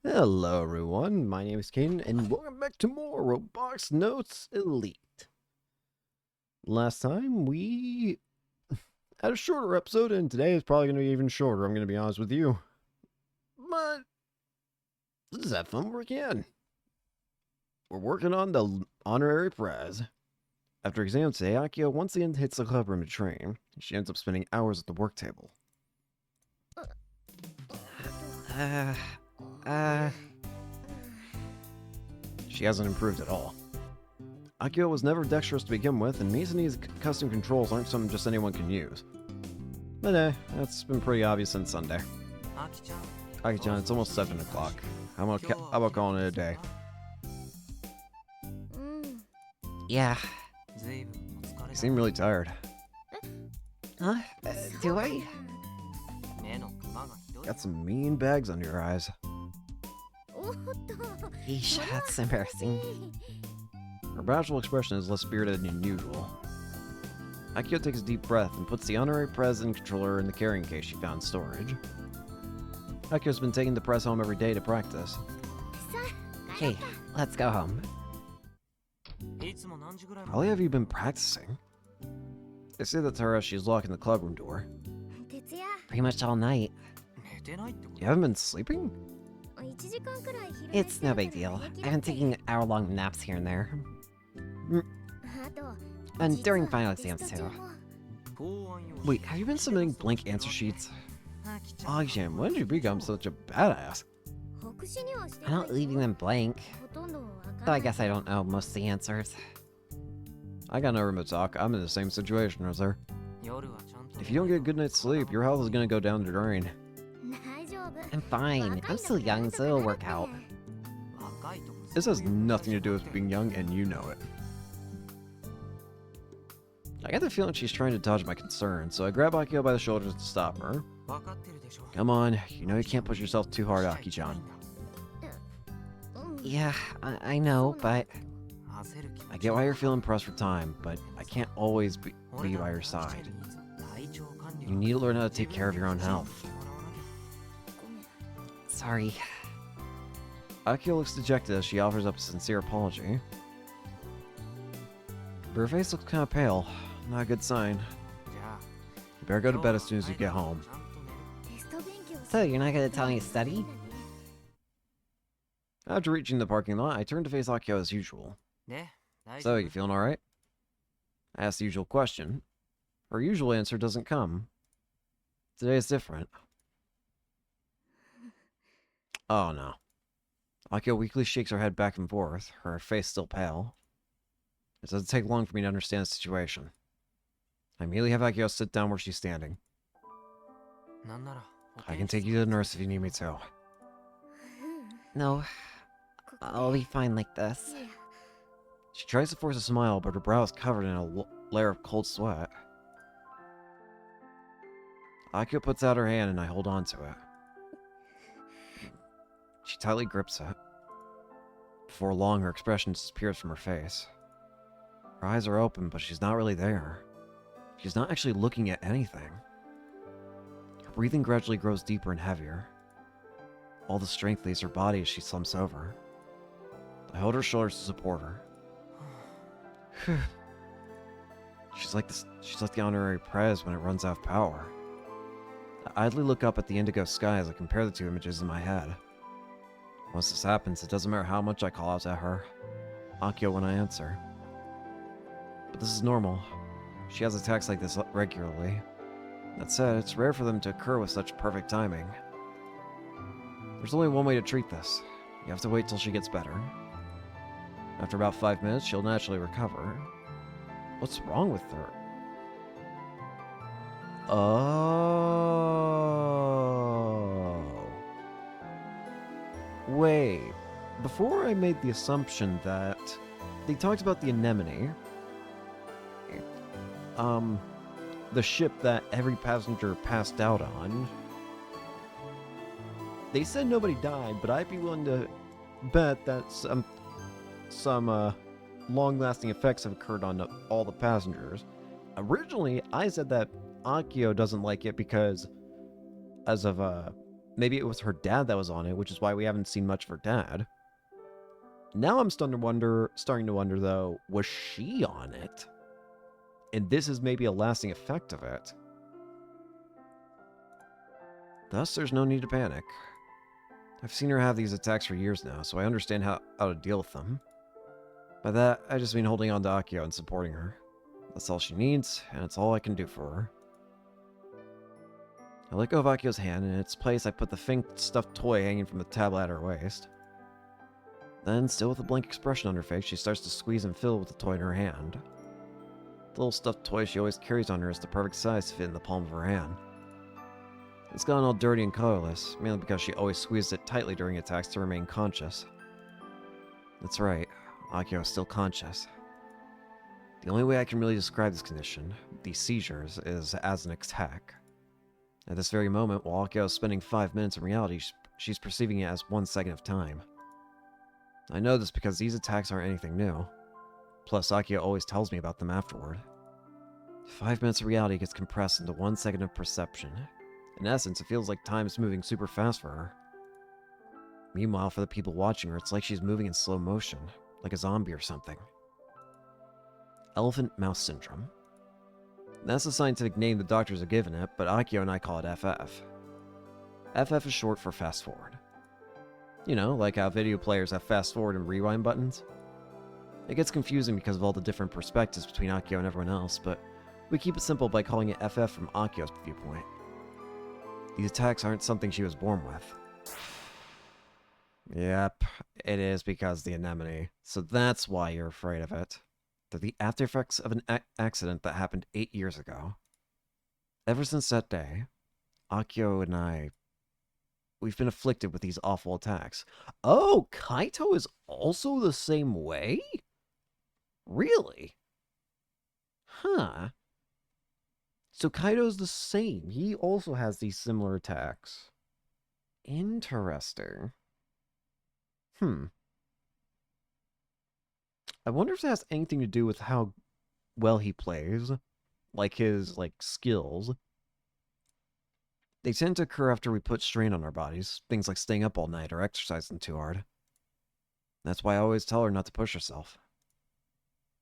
Hello everyone, my name is Caden, and welcome back to more Robotics Notes Elite. Last time we had a shorter episode, and today is probably going to be even shorter, I'm going to be honest with you. But let's have fun again. We're working on the honorary prize. After exam today, Akio once again hits the clubroom to train. She ends up spending hours at the work table. She hasn't improved at all. Akio was never dexterous to begin with, and Mizune's custom controls aren't something just anyone can use. But that's been pretty obvious since Sunday. Aki-chan, it's almost 7 o'clock. How about calling it a day? Yeah. You seem really tired. Huh? Do I? Got some mean bags under your eyes. Yeesh, that's embarrassing. Her bashful expression is less spirited than usual. Akio takes a deep breath and puts the honorary president controller in the carrying case she found in storage. Akio's been taking the press home every day to practice. Okay, let's go home. How long have you been practicing? They say that to her as she's locking the clubroom door. Pretty much all night. You haven't been sleeping? It's no big deal. I've been taking hour-long naps here and there. And during final exams too. Wait, have you been submitting blank answer sheets? Aki-chan, when did you become such a badass? I'm not leaving them blank. Though I guess I don't know most of the answers. I got no room to talk. I'm in the same situation as her. If you don't get a good night's sleep, your health is gonna go down the drain. I'm fine. I'm still young, so it'll work out. This has nothing to do with being young, and you know it. I get the feeling she's trying to dodge my concern, so I grab Akio by the shoulders to stop her. Come on, you know you can't push yourself too hard, Aki-chan. Yeah, I know, but... I get why you're feeling pressed for time, but I can't always be by your side. You need to learn how to take care of your own health. Sorry. Akio looks dejected as she offers up a sincere apology. But her face looks kind of pale. Not a good sign. You better go to bed as soon as you get home. So, you're not gonna tell me to study? After reaching the parking lot, I turn to face Akio as usual. So, you feeling alright? I ask the usual question. Her usual answer doesn't come. Today is different. Oh no. Akio weakly shakes her head back and forth, her face still pale. It doesn't take long for me to understand the situation. I immediately have Akio sit down where she's standing. I can take you to the nurse if you need me to. No. I'll be fine like this. She tries to force a smile, but her brow is covered in a layer of cold sweat. Akio puts out her hand and I hold on to it. She tightly grips it. Before long, her expression disappears from her face. Her eyes are open, but she's not really there. She's not actually looking at anything. Her breathing gradually grows deeper and heavier. All the strength leaves her body as she slumps over. I hold her shoulders to support her. She's like the honorary prize when it runs out of power. I idly look up at the indigo sky as I compare the two images in my head. Once this happens, it doesn't matter how much I call out to her, Akio, when I answer. But this is normal. She has attacks like this regularly. That said, it's rare for them to occur with such perfect timing. There's only one way to treat this. You have to wait till she gets better. After about 5 minutes, she'll naturally recover. What's wrong with her? Oh. Wait. Before I made the assumption that they talked about the anemone, the ship that every passenger passed out on, they said nobody died, but I'd be willing to bet that some long-lasting effects have occurred on all the passengers. Originally, I said that Akio doesn't like it because, as of Maybe it was her dad that was on it, which is why we haven't seen much of her dad. Now I'm starting to wonder though, was she on it? And this is maybe a lasting effect of it. Thus, there's no need to panic. I've seen her have these attacks for years now, so I understand how to deal with them. By that, I just mean holding on to Akio and supporting her. That's all she needs, and it's all I can do for her. I let go of Akio's hand, and in its place I put the faint stuffed toy hanging from the tablet at her waist. Then, still with a blank expression on her face, she starts to squeeze and fill with the toy in her hand. The little stuffed toy she always carries on her is the perfect size to fit in the palm of her hand. It's gotten all dirty and colorless, mainly because she always squeezed it tightly during attacks to remain conscious. That's right, Akio is still conscious. The only way I can really describe this condition, these seizures, is as an attack. At this very moment, while Akio is spending 5 minutes in reality, she's perceiving it as 1 second of time. I know this because these attacks aren't anything new. Plus, Akio always tells me about them afterward. 5 minutes of reality gets compressed into 1 second of perception. In essence, it feels like time is moving super fast for her. Meanwhile, for the people watching her, it's like she's moving in slow motion, like a zombie or something. Elephant Mouse Syndrome. That's the scientific name the doctors have given it, but Akio and I call it FF. FF is short for fast forward. You know, like how video players have fast forward and rewind buttons. It gets confusing because of all the different perspectives between Akio and everyone else, but we keep it simple by calling it FF from Akio's viewpoint. These attacks aren't something she was born with. Yep, it is because the anemone. So that's why you're afraid of it. They're the after effects of an accident that happened 8 years ago. Ever since that day, Akio and I, we've been afflicted with these awful attacks. Oh, Kaito is also the same way? Really? Huh. So Kaito's the same. He also has these similar attacks. Interesting. I wonder if it has anything to do with how well he plays. Like his, skills. They tend to occur after we put strain on our bodies. Things like staying up all night or exercising too hard. That's why I always tell her not to push herself.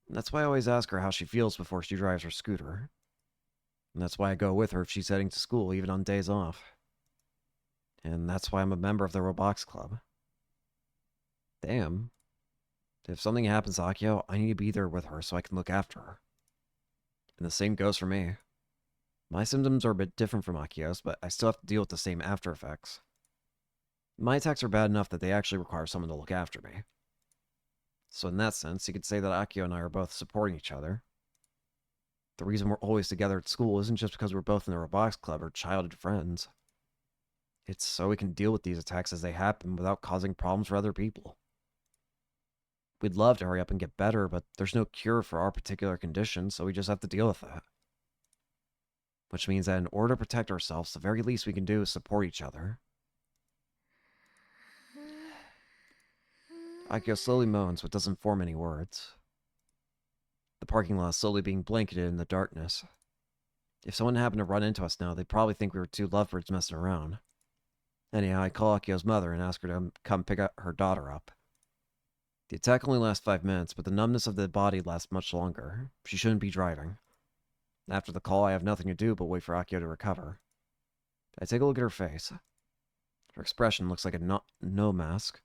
And that's why I always ask her how she feels before she drives her scooter. And that's why I go with her if she's heading to school, even on days off. And that's why I'm a member of the Robotics Club. Damn. If something happens to Akio, I need to be there with her so I can look after her. And the same goes for me. My symptoms are a bit different from Akio's, but I still have to deal with the same after effects. My attacks are bad enough that they actually require someone to look after me. So in that sense, you could say that Akio and I are both supporting each other. The reason we're always together at school isn't just because we're both in the Robotics Club or childhood friends. It's so we can deal with these attacks as they happen without causing problems for other people. We'd love to hurry up and get better, but there's no cure for our particular condition, so we just have to deal with that. Which means that in order to protect ourselves, the very least we can do is support each other. Akio slowly moans, but doesn't form any words. The parking lot is slowly being blanketed in the darkness. If someone happened to run into us now, they'd probably think we were two lovebirds messing around. Anyhow, I call Akio's mother and ask her to come pick up her daughter up. The attack only lasts 5 minutes, but the numbness of the body lasts much longer. She shouldn't be driving. After the call, I have nothing to do but wait for Akio to recover. I take a look at her face. Her expression looks like a no mask.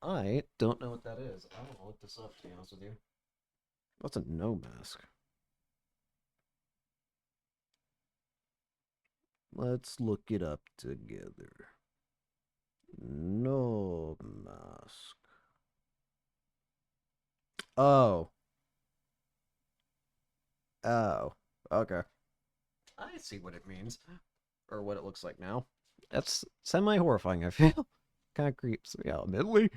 I don't know what that is. I don't look this up, to be honest with you. What's a no mask? Let's look it up together. No mask. Oh. Oh. Okay. I see what it means. Or what it looks like now. That's semi-horrifying, I feel. Kind of creeps me out, admittedly.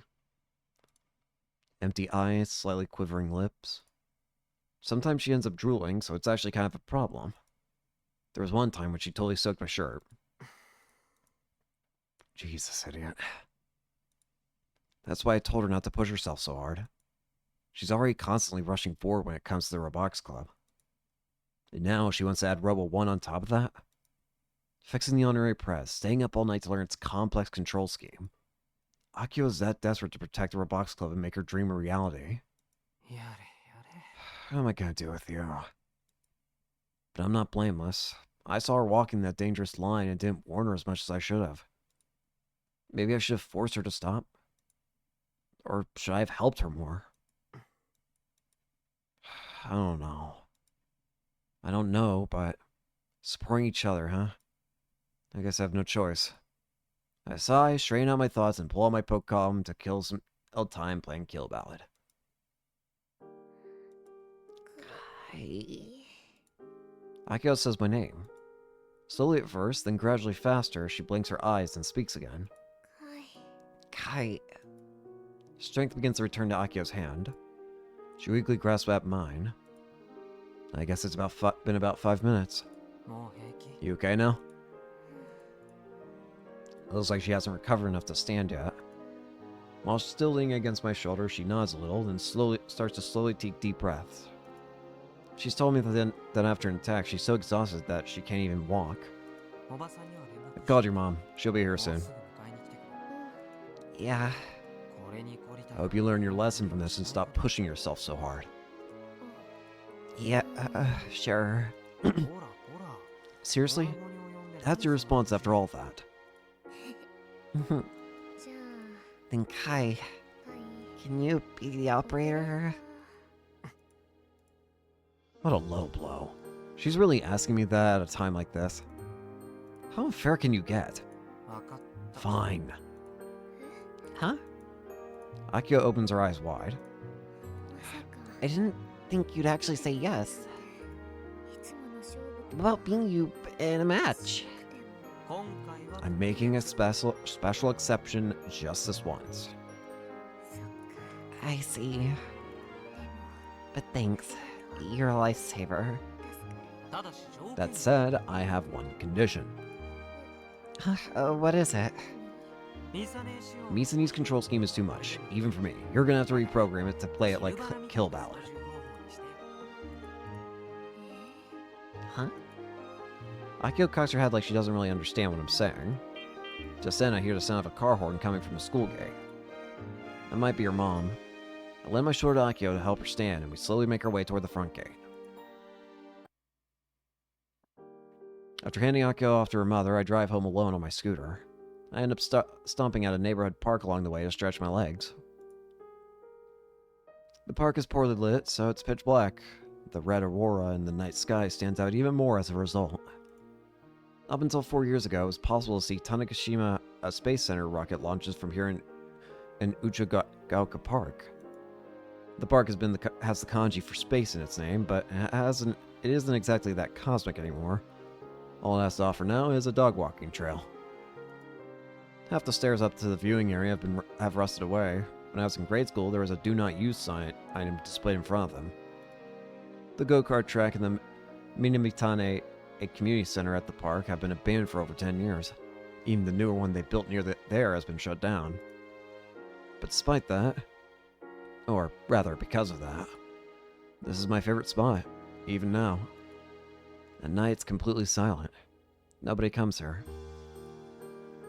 Empty eyes, slightly quivering lips. Sometimes she ends up drooling, so it's actually kind of a problem. There was one time when she totally soaked my shirt. Jesus, idiot. That's why I told her not to push herself so hard. She's already constantly rushing forward when it comes to the Robotics Club. And now she wants to add Robo-one on top of that? Fixing the honorary press, staying up all night to learn its complex control scheme. Akio is that desperate to protect the Robotics Club and make her dream a reality. What am I gonna do with you? But I'm not blameless. I saw her walking that dangerous line and didn't warn her as much as I should have. Maybe I should have forced her to stop? Or should I have helped her more? I don't know, but supporting each other, huh? I guess I have no choice. I sigh, straighten out my thoughts, and pull out my poke column to kill some old time playing Kill Ballad. Akio says my name. Slowly at first, then gradually faster, she blinks her eyes and speaks again. Kai. Strength begins to return to Akio's hand. She weakly grasps at mine. I guess it's been about 5 minutes. You okay now? It looks like she hasn't recovered enough to stand yet. While still leaning against my shoulder, she nods a little, then starts to slowly take deep breaths. She's told me that after an attack, she's so exhausted that she can't even walk. I called your mom. She'll be here soon. Yeah. I hope you learn your lesson from this and stop pushing yourself so hard. Yeah, sure. Seriously? That's your response after all that? Then Kai, can you be the operator? What a low blow. She's really asking me that at a time like this. How unfair can you get? Fine. Huh? Akio opens her eyes wide. I didn't think you'd actually say yes. About being you in a match. I'm making a special exception just this once. I see. But thanks. You're a lifesaver. That said, I have one condition. What is it? Misane's control scheme is too much, even for me. You're gonna have to reprogram it to play it like Kill Ballad. Huh? Akio cocks her head like she doesn't really understand what I'm saying. Just then, I hear the sound of a car horn coming from the school gate. That might be her mom. I lend my shoulder to Akio to help her stand, and we slowly make our way toward the front gate. After handing Akio off to her mother, I drive home alone on my scooter. I end up stomping at a neighborhood park along the way to stretch my legs. The park is poorly lit, so it's pitch black. The red aurora in the night sky stands out even more as a result. Up until 4 years ago, it was possible to see Tanegashima Space Center rocket launches from here in Uchagaoka Park. The park has the kanji for space in its name, but it isn't exactly that cosmic anymore. All it has to offer now is a dog walking trail. Half the stairs up to the viewing area have rusted away. When I was in grade school, there was a "Do Not Use" sign item displayed in front of them. The go-kart track and the Minamitane, a community center at the park, have been abandoned for over 10 years. Even the newer one they built near there has been shut down. But despite that, or rather because of that, this is my favorite spot, even now. At night, it's completely silent. Nobody comes here.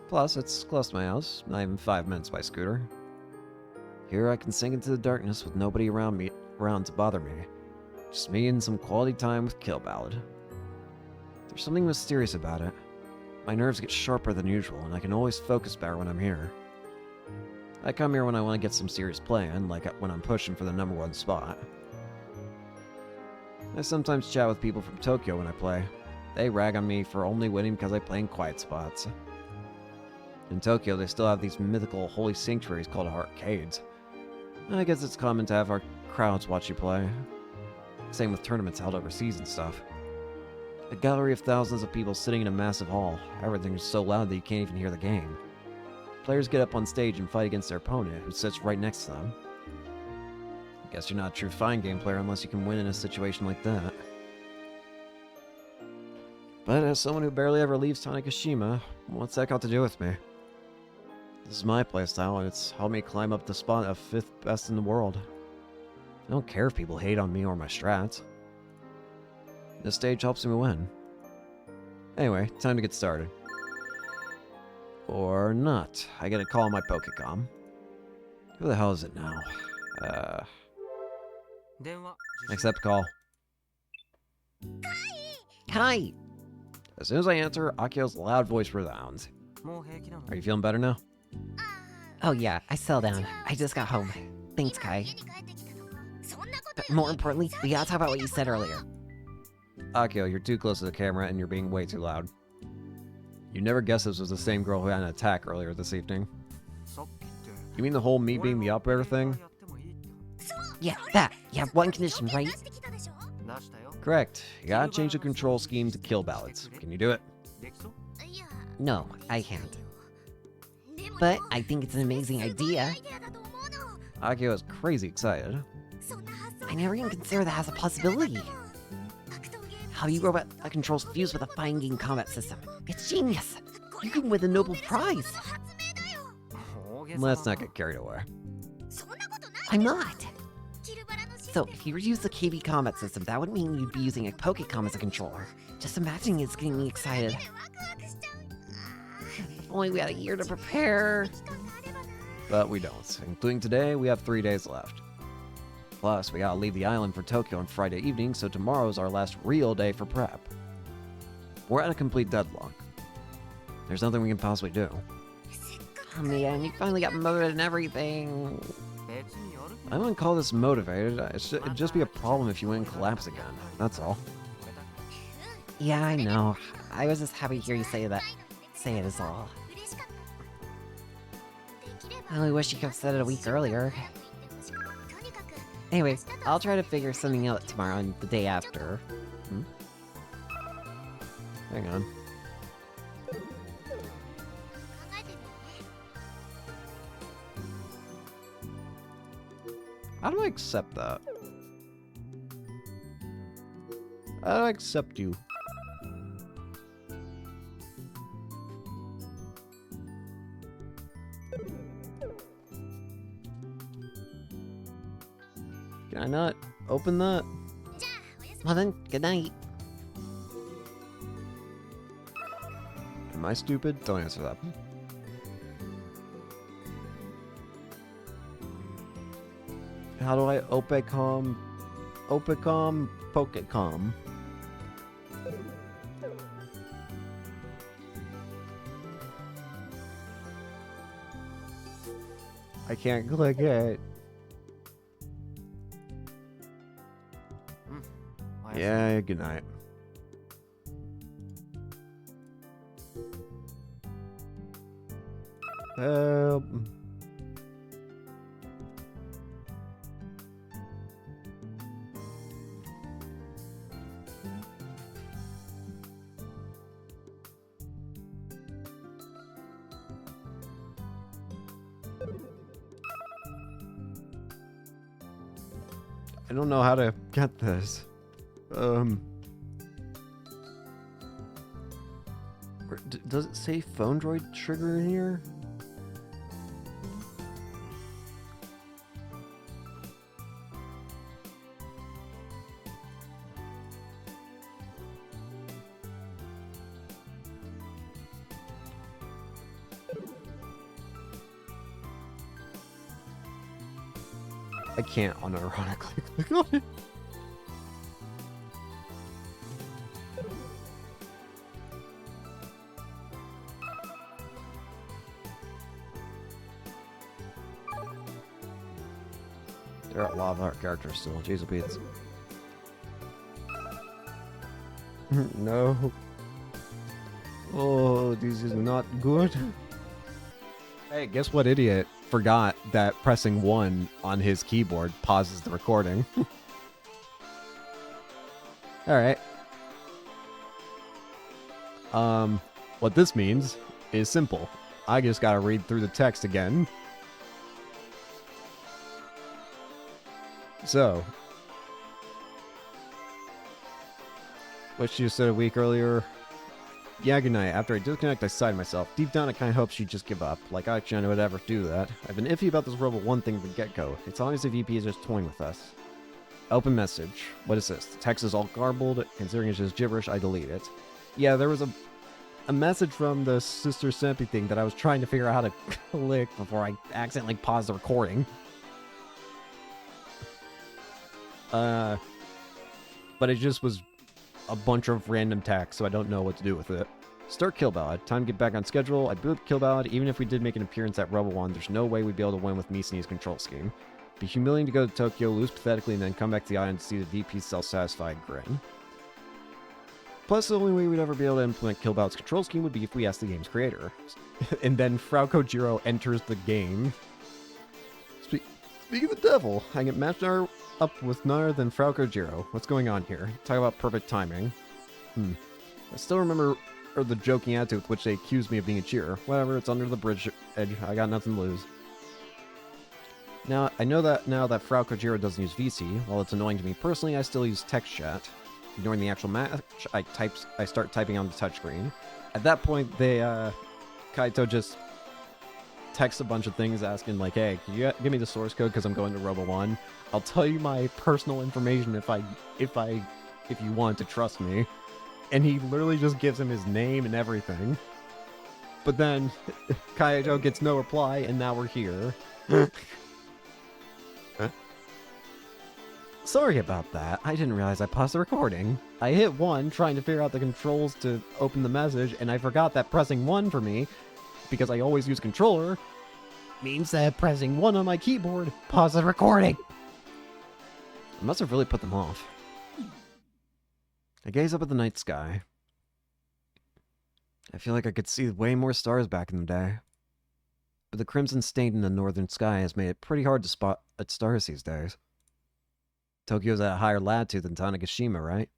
Plus, it's close to my house, not even 5 minutes by scooter. Here I can sink into the darkness with nobody around to bother me. Just me and some quality time with Kill Ballad. There's something mysterious about it. My nerves get sharper than usual, and I can always focus better when I'm here. I come here when I want to get some serious play in, like when I'm pushing for the #1 spot. I sometimes chat with people from Tokyo when I play. They rag on me for only winning because I play in quiet spots. In Tokyo, they still have these mythical holy sanctuaries called arcades. I guess it's common to have our crowds watch you play. Same with tournaments held overseas and stuff. A gallery of thousands of people sitting in a massive hall. Everything is so loud that you can't even hear the game. Players get up on stage and fight against their opponent, who sits right next to them. I guess you're not a true fine game player unless you can win in a situation like that. But as someone who barely ever leaves Tanegashima, what's that got to do with me? This is my playstyle, and it's helped me climb up the spot of 5th best in the world. I don't care if people hate on me or my strats. This stage helps me win. Anyway, time to get started. Or not. I get a call on my Pokecom. Who the hell is it now? Accept call. Hi! As soon as I answer, Akio's loud voice resounds. Are you feeling better now? Oh yeah, I fell down. I just got home. Thanks, Kai. But more importantly, we gotta talk about what you said earlier. Akio, you're too close to the camera and you're being way too loud. You never guessed this was the same girl who had an attack earlier this evening. You mean the whole me being the operator thing? Yeah, that. You have one condition, right? Correct. You gotta change the control scheme to kill ballots. Can you do it? No, I can't. But I think it's an amazing idea. Akio is crazy excited. I never even considered that as a possibility. How you robot that controls fuse with a fine game combat system. It's genius. You can win the Nobel Prize. Let's not get carried away. I'm not. So, if you were to use the KB combat system, that would mean you'd be using a Pokecom as a controller. Just imagining it's getting me excited. If only we had a year to prepare. But we don't. Including today, we have 3 days left. Plus, we gotta leave the island for Tokyo on Friday evening, so tomorrow's our last real day for prep. We're at a complete deadlock. There's nothing we can possibly do. Oh man, you finally got motivated and everything. I wouldn't call this motivated. It'd just be a problem if you wouldn't collapse again. That's all. Yeah, I know. I was just happy to hear you say that. Say it is all. I only wish you could have said it a week earlier. Anyway, I'll try to figure something out tomorrow and the day after. Hang on. How do I accept that? How do I accept you? Can I not open that? Well then, good night. Am I stupid? Don't answer that. How do I Opecom Pokecom? I can't click it. Yeah, good night. Help. I don't know how to get this. Does it say phone droid trigger in here? I can't unironically click on it. There are a lot of our characters still. Jeez, Pete's. No. Oh, this is not good. Hey, guess what idiot forgot that pressing 1 on his keyboard pauses the recording? Alright. What this means is simple. I just gotta read through the text again. So, what you said a week earlier. Yeah, good night. After I disconnect, I sighed myself. Deep down, I kind of hope she'd just give up. Like, I actually would ever do that. I've been iffy about this Robo-one thing from the get-go. It's obvious the VP is just toying with us. Open message. What is this? The text is all garbled. Considering it's just gibberish, I delete it. Yeah, there was a a message from the Sister Centipede thing that I was trying to figure out how to click before I accidentally paused the recording. But it just was a bunch of random text, so I don't know what to do with it. Start Kill Ballad. Time to get back on schedule. I boot Kill Ballad. Even if we did make an appearance at Robo-one, there's no way we'd be able to win with Misuni's control scheme. It'd be humiliating to go to Tokyo, lose pathetically, and then come back to the island to see the VP's self-satisfied grin. Plus, the only way we'd ever be able to implement Kill Ballad's control scheme would be if we asked the game's creator. And then Frau Kojiro enters the game. Speaking of the devil, I get matched up with none other than Frau Kojiro. What's going on here? Talk about perfect timing. I still remember the joking attitude with which they accused me of being a cheater. Whatever, it's under the bridge edge. I got nothing to lose. Now, I know that now that Frau Kojiro doesn't use VC, while it's annoying to me personally, I still use text chat. Ignoring the actual match, I start typing on the touchscreen. At that point, Kaito just texts a bunch of things asking like, hey, can you give me the source code because I'm going to Robo-one? I'll tell you my personal information if you want to trust me. And he literally just gives him his name and everything. But then Kaito gets no reply, and now we're here. Huh? Sorry about that. I didn't realize I paused the recording. I hit 1 trying to figure out the controls to open the message, and I forgot that pressing 1 for me, because I always use controller, means that pressing 1 on my keyboard paused the recording. I must have really put them off. I gaze up at the night sky. I feel like I could see way more stars back in the day. But the crimson stain in the northern sky has made it pretty hard to spot at stars these days. Tokyo's at a higher latitude than Tanegashima, right?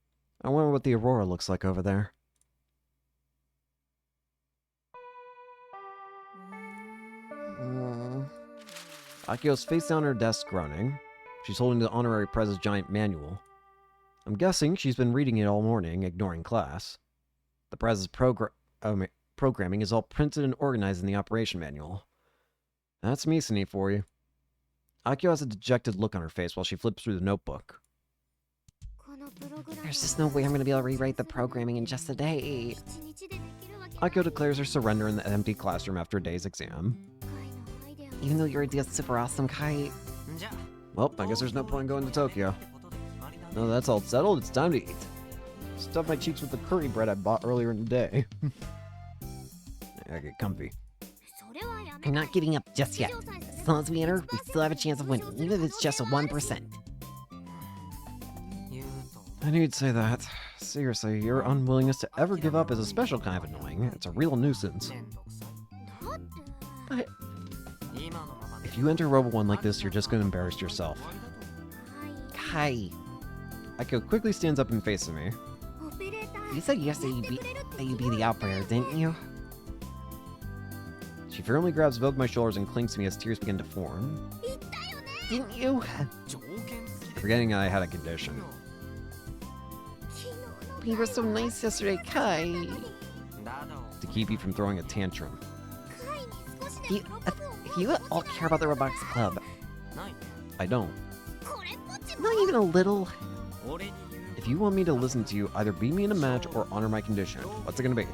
I wonder what the aurora looks like over there. Akio's face down on her desk, groaning. She's holding the honorary prez's giant manual. I'm guessing she's been reading it all morning, ignoring class. The prez's programming is all printed and organized in the operation manual. That's Misuni for you. Akio has a dejected look on her face while she flips through the notebook. There's just no way I'm gonna be able to rewrite the programming in just a day. Akio declares her surrender in the empty classroom after a day's exam. Even though your idea's super awesome, Kai. Well, I guess there's no point in going to Tokyo. Now that's all settled, it's time to eat. Stuff my cheeks with the curry bread I bought earlier in the day. I get comfy. I'm not giving up just yet. As long as we enter, we still have a chance of winning, even if it's just a 1%. I knew you'd say that. Seriously, your unwillingness to ever give up is a special kind of annoying. It's a real nuisance. But if you enter Robo-one like this, you're just going to embarrass yourself. Kai, Akio quickly stands up and faces me. you said yesterday you'd be the operator, didn't you? She firmly grabs both my shoulders and clings to me as tears begin to form. Didn't you? Forgetting I had a condition. But you were so nice yesterday, Kai. To keep you from throwing a tantrum. If you at all care about the Robotics Club, I don't. not even a little. If you want me to listen to you, either beat me in a match or honor my condition. What's it gonna be?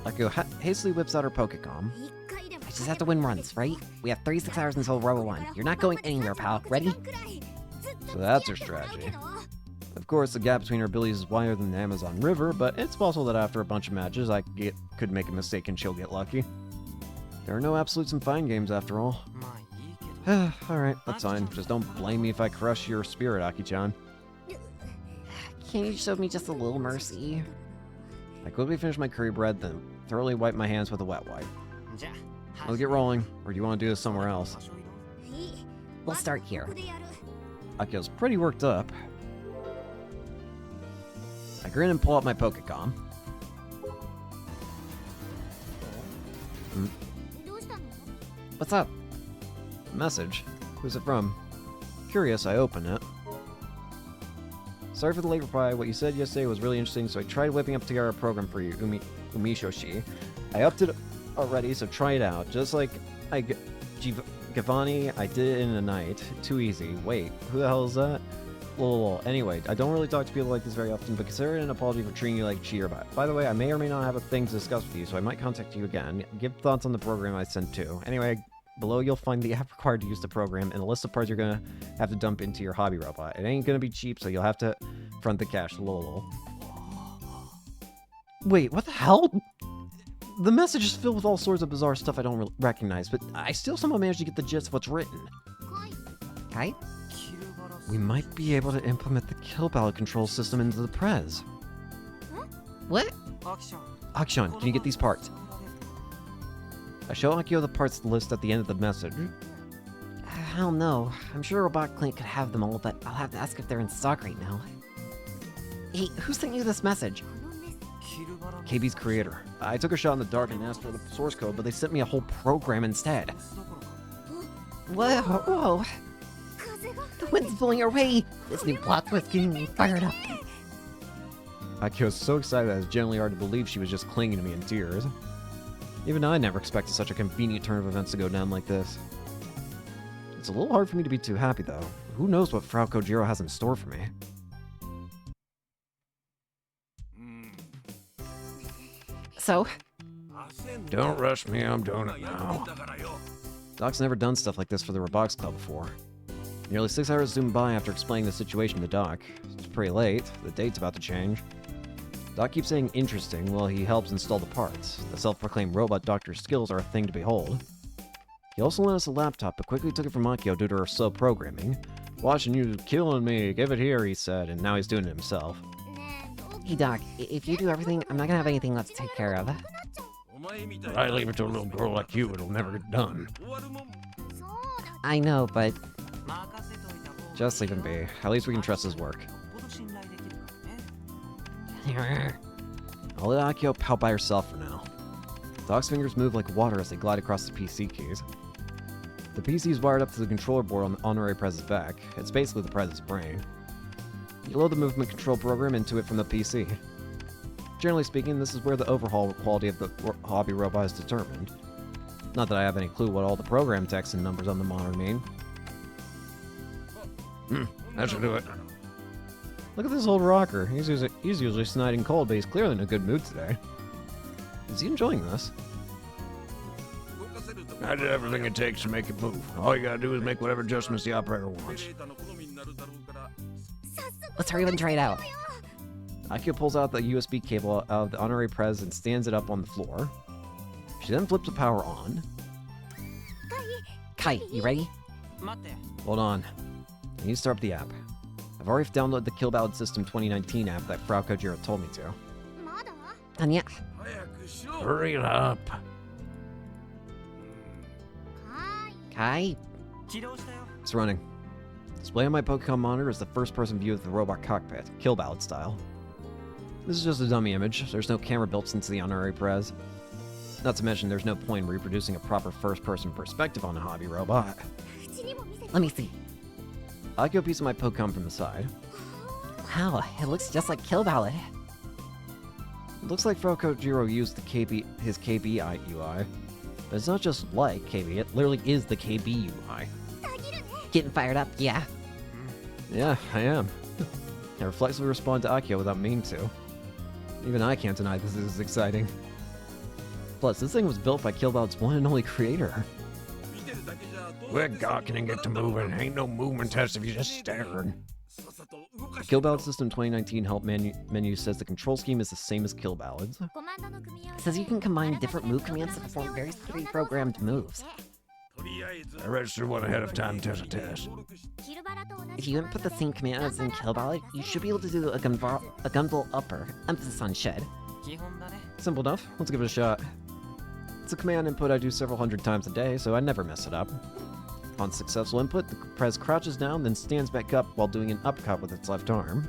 Akio hastily whips out her Pokecom. I just have to win runs, right? We have 36 hours until Robo-one. You're not going anywhere, pal. Ready? So that's her strategy. Of course, the gap between her abilities is wider than the Amazon River, but it's possible that after a bunch of matches, I could make a mistake and she'll get lucky. There are no absolutes in fine games, after all. Alright, that's fine. Just don't blame me if I crush your spirit, Aki-chan. Can't you show me just a little mercy? I quickly finish my curry bread, then thoroughly wipe my hands with a wet wipe. Let's get rolling, or do you want to do this somewhere else? We'll start here. Akio's pretty worked up. I grin and pull out my Pokecom. What's up? Message. Who's it from? Curious, I open it. Sorry for the late reply. What you said yesterday was really interesting, so I tried whipping up together a program for you, Umishoshi. I upped it already, so try it out. Just like Giovanni, I did it in a night. Too easy. Wait, who the hell is that? Lol. Anyway, I don't really talk to people like this very often, but consider it an apology for treating you like a cheater. By the way, I may or may not have a thing to discuss with you, so I might contact you again. Give thoughts on the program I sent too. Anyway, below you'll find the app required to use the program and a list of parts you're gonna have to dump into your hobby robot. It ain't gonna be cheap, so you'll have to front the cash. Lol. Wait, what the hell? The message is filled with all sorts of bizarre stuff I don't recognize, but I still somehow managed to get the gist of what's written. Kai? We might be able to implement the kill ballot control system into the Prez. What? Akshan, can you get these parts? I show Akio the parts list at the end of the message. Hell no. I'm sure Robot Clinic could have them all, but I'll have to ask if they're in stock right now. Hey, who sent you this message? KB's creator. I took a shot in the dark and asked for the source code, but they sent me a whole program instead. Whoa, whoa. The wind's blowing our way. This new plot twist getting me fired up. Akio was so excited that it's generally hard to believe she was just clinging to me in tears. Even I never expected such a convenient turn of events to go down like this. It's a little hard for me to be too happy, though. Who knows what Frau Kojiro has in store for me? So? Don't rush me, I'm doing it now. Doc's never done stuff like this for the Robotics Club before. Nearly 6 hours zoomed by after explaining the situation to Doc. It's pretty late, the date's about to change. Doc keeps saying interesting while he helps install the parts. The self-proclaimed robot doctor's skills are a thing to behold. He also lent us a laptop, but quickly took it from Akio due to her slow programming. Watching you killing me, give it here, he said, and now he's doing it himself. Hey Doc, if you do everything, I'm not gonna have anything left to take care of. If I leave it to a little girl like you, it'll never get done. I know, but... Just leave him be. At least we can trust his work. I'll let Akio pout by herself for now. Doc's fingers move like water as they glide across the PC keys. The PC is wired up to the controller board on the Honorary Prez's back. It's basically the Prez's brain. You load the movement control program into it from the PC. Generally speaking, this is where the overhaul quality of the hobby robot is determined. Not that I have any clue what all the program text and numbers on the monitor mean. That should do it. Look at this old rocker. He's usually snide and cold, but he's clearly in a good mood today. Is he enjoying this? I did everything it takes to make it move. All you gotta do is make whatever adjustments the operator wants. Let's hurry up and try it out. Akio pulls out the USB cable out of the Honorary Prez and stands it up on the floor. She then flips the power on. Kai, you ready? Hold on. I need to start up the app. I've already downloaded the Kill Ballad System 2019 app that Frau Kojiro told me to. And yeah. Hurry it up. Kai? It's running. Display on my Pokemon monitor is the first-person view of the robot cockpit, Kill Ballad style. This is just a dummy image. There's no camera built into the Honorary Prez. Not to mention, there's no point in reproducing a proper first-person perspective on a hobby robot. Let me see. Akio pieces my Pokemon from the side. Wow, it looks just like Kill Ballad. It looks like Frau Kojiro used his KB UI. But it's not just like KB, it literally is the KB UI. Getting fired up, yeah. Yeah, I am. I reflexively respond to Akio without meaning to. Even I can't deny this is exciting. Plus, this thing was built by Kill Ballad's one and only creator. We're gawking and get to moving. Ain't no movement test if you just staring. The Kill Ballad System 2019 help menu says the control scheme is the same as Kill Ballad's. It says you can combine different move commands to perform various pre-programmed moves. I registered one ahead of time to test. If you input the same command as in Kill Ballad, you should be able to do a gunvolt upper, emphasis on should. Simple enough. Let's give it a shot. It's a command input I do several hundred times a day, so I never mess it up. On successful input, the Prez crouches down, then stands back up while doing an uppercut with its left arm.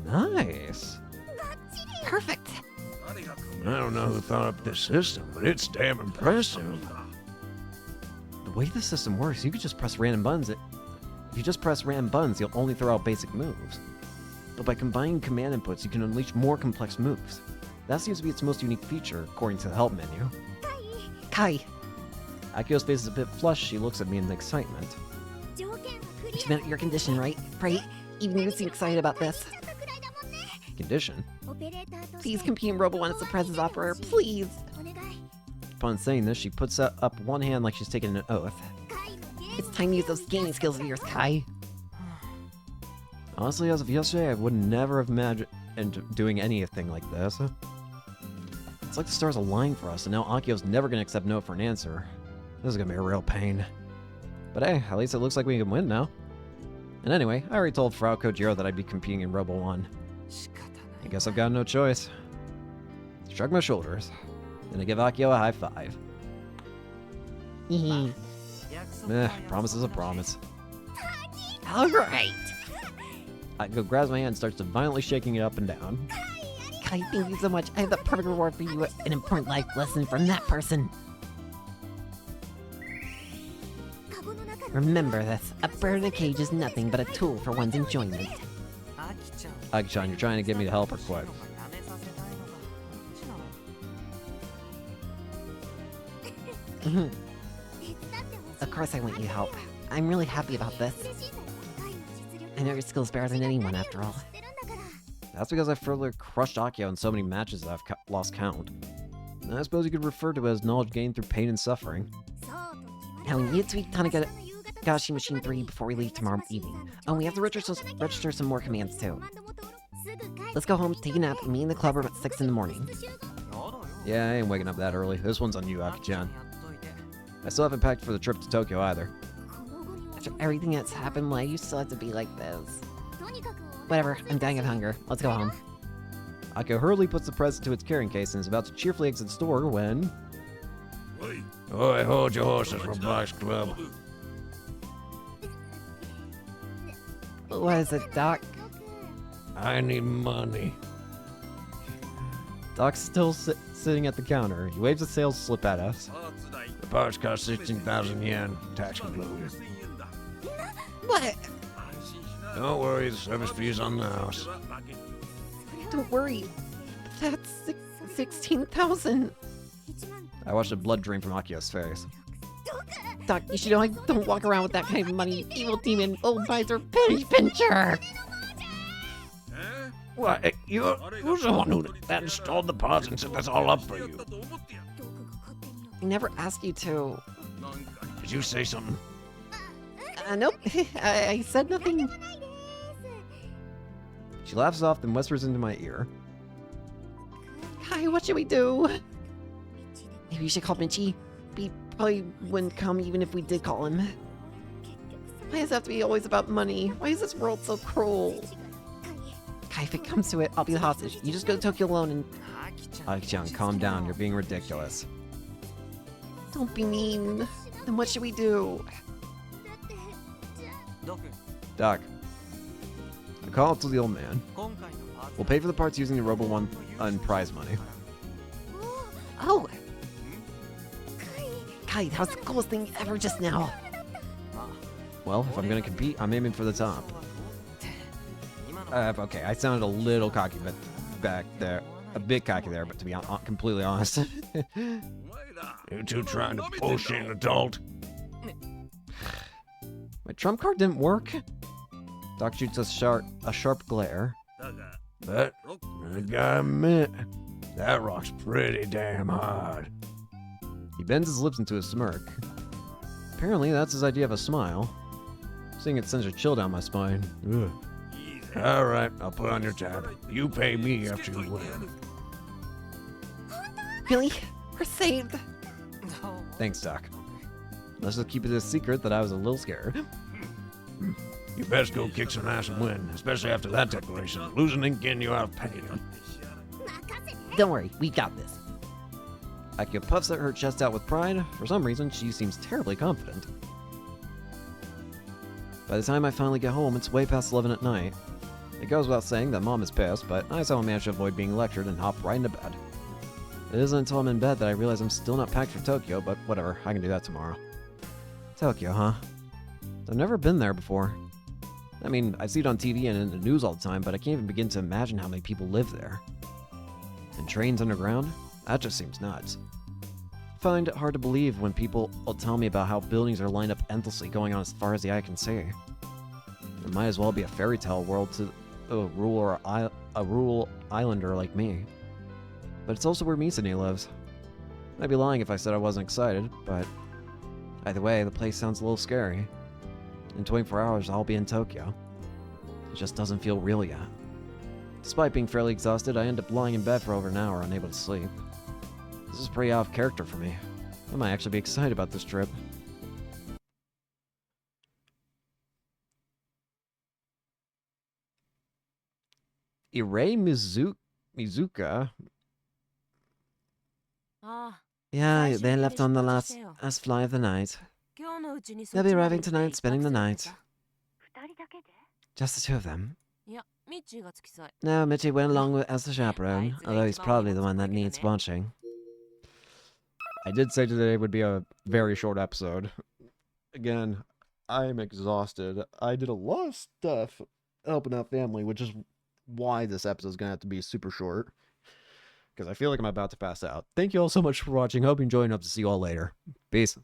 Nice! Perfect! I don't know who thought up this system, but it's damn impressive. The way the system works, you could just press random buttons. If you just press random buttons, you'll only throw out basic moves. But by combining command inputs, you can unleash more complex moves. That seems to be its most unique feature, according to the help menu. Kai! Akio's face is a bit flushed. She looks at me in excitement. She meant your condition, right? Right? Even you seem excited about this. Condition? Please compete in Robo-one as the Prez's operator, please! Upon saying this, she puts up one hand like she's taking an oath. It's time to use those gaming skills of yours, Kai. Honestly, as of yesterday, I would never have imagined doing anything like this. It's like the stars aligned for us, and now Akio's never gonna accept no for an answer. This is gonna be a real pain. But hey, at least it looks like we can win now. And anyway, I already told Frau Kojiro that I'd be competing in Robo-one. I guess I've got no choice. Shrug my shoulders. Then I give Akio a high five. Promise is a promise. Alright! Akio grabs my hand and starts to violently shaking it up and down. Kai, thank you so much. I have the perfect reward for you, an important life lesson from that person. Remember this, a bird in a cage is nothing but a tool for one's enjoyment. Aki-chan, you're trying to get me to help her quick. Of course I want you to help. I'm really happy about this. I know your skill's better than anyone, after all. That's because I've further crushed Akio in so many matches that I've lost count. And I suppose you could refer to it as knowledge gained through pain and suffering. Now we need to be Tanegatashi Machine 3 before we leave tomorrow evening. Oh, we have to register some more commands too. Let's go home, take a nap, and meet in the club room at 6 in the morning. Yeah, I ain't waking up that early. This one's on you, Aki-chan. I still haven't packed for the trip to Tokyo either. After everything that's happened, why you still have to be like this? Whatever, I'm dying of hunger. Let's go home. Akio hurriedly puts the present to its carrying case and is about to cheerfully exit the store when... Oi, hold your horses, Robotics Club. What is it, Doc? I need money. Doc's still sitting at the counter. He waves a sales slip at us. The parts cost 16,000 yen, tax included. What? Don't worry, the service fee is on the house. Don't worry. That's 16,000. I watched a blood drain from Akio's face. Doc, you should know I don't walk around with that kind of money. Evil demon, old miser, penny pincher. What? Who's the one who installed the pods and set this all up for you? I never asked you to. Did you say something? Nope. I said nothing. She laughs off, then whispers into my ear. Kai, what should we do? Maybe we should call Michi. He probably wouldn't come even if we did call him. Why does it have to be always about money? Why is this world so cruel? Kai, if it comes to it, I'll be the hostage. You just go to Tokyo alone and... Aki-chan, calm down. You're being ridiculous. Don't be mean. Then what should we do? Doc. I call up to the old man. We'll pay for the parts using the Robo-one and prize money. Oh! Kai, that was the coolest thing ever just now. Well, if I'm gonna compete, I'm aiming for the top. Okay, I sounded a little cocky, but back there. A bit cocky there, but to be completely honest. You two trying to bullshit an adult? My trump card didn't work? Doc shoots a sharp glare. But, I gotta admit, that rock's pretty damn hard. He bends his lips into a smirk. Apparently, that's his idea of a smile. Seeing it sends a chill down my spine. Ugh. Alright, I'll put on your tab. You pay me after you win. Really? We're saved. Thanks, Doc. Let's just keep it a secret that I was a little scared. You best go kick some ass and win, especially after that declaration. Losing ain't getting you out of pain. Don't worry, we got this. Akio puffs her chest out with pride. For some reason, she seems terribly confident. By the time I finally get home, it's way past 11 at night. It goes without saying that Mom is pissed, but I somehow manage to avoid being lectured and hop right into bed. It isn't until I'm in bed that I realize I'm still not packed for Tokyo, but whatever, I can do that tomorrow. Tokyo, huh? I've never been there before. I mean, I see it on TV and in the news all the time, but I can't even begin to imagine how many people live there. And trains underground? That just seems nuts. I find it hard to believe when people will tell me about how buildings are lined up endlessly going on as far as the eye can see. It might as well be a fairy tale world to a rural islander like me. But it's also where Mizune lives. I'd be lying if I said I wasn't excited, but either way, the place sounds a little scary. In 24 hours, I'll be in Tokyo. It just doesn't feel real yet. Despite being fairly exhausted, I end up lying in bed for over an hour, unable to sleep. This is pretty out of character for me. I might actually be excited about this trip. Irei Mizuka? Yeah, they left on the last fly of the night. They'll be arriving tonight, spending the night. Just the two of them. No, Michi went along as the chaperone, although he's probably the one that needs watching. I did say today would be a very short episode. Again, I am exhausted. I did a lot of stuff helping out family, which is why this episode is going to have to be super short. Because I feel like I'm about to pass out. Thank you all so much for watching. Hope you enjoyed and hope to see you all later. Peace.